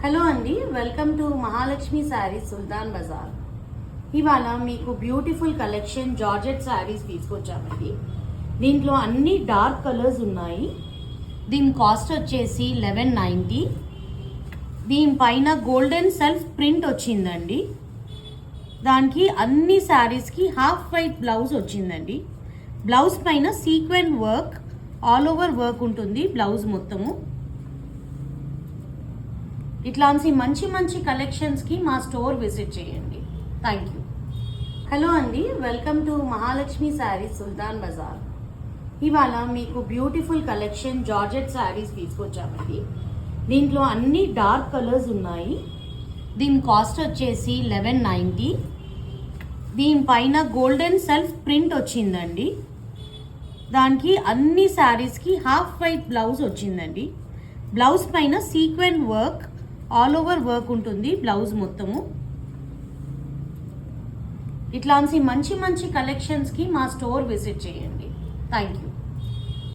Hello అండి, welcome to Mahalakshmi saris సుల్తాన్ బజార్. ఇవాళ మీకు బ్యూటిఫుల్ కలెక్షన్ జార్జెట్ శారీస్ తీసుకొచ్చామండి. దీంట్లో అన్ని డార్క్ కలర్స్ ఉన్నాయి. దీని కాస్ట్ వచ్చేసి 1190. దీనిపైన గోల్డెన్ సెల్ఫ్ ప్రింట్ వచ్చిందండి. దానికి అన్ని శారీస్కి హాఫ్ వైట్ బ్లౌజ్ వచ్చిందండి. బ్లౌజ్ పైన sequin work, all over work ఉంటుంది బ్లౌజ్ మొత్తము. ఇట్లాంటి మంచి మంచి కలెక్షన్స్కి మా స్టోర్ విజిట్ చేయండి. Thank you. హలో అండి, వెల్కమ్ టు మహాలక్ష్మి శారీస్ సుల్తాన్ బజార్. ఇవాళ మీకు బ్యూటిఫుల్ కలెక్షన్ జార్జెట్ శారీస్ తీసుకొచ్చామండి. దీంట్లో అన్ని డార్క్ కలర్స్ ఉన్నాయి. దీని కాస్ట్ వచ్చేసి 1190. దీనిపైన గోల్డెన్ సెల్ఫ్ ప్రింట్ వచ్చిందండి. దానికి అన్ని శారీస్కి హాఫ్ వైట్ బ్లౌజ్ వచ్చిందండి. బ్లౌజ్ పైన sequin work, all over work ఉంటుంది బ్లౌజ్ మొత్తము. ఇట్లాంటి మంచి మంచి కలెక్షన్స్కి మా స్టోర్ విజిట్ చేయండి. Thank you.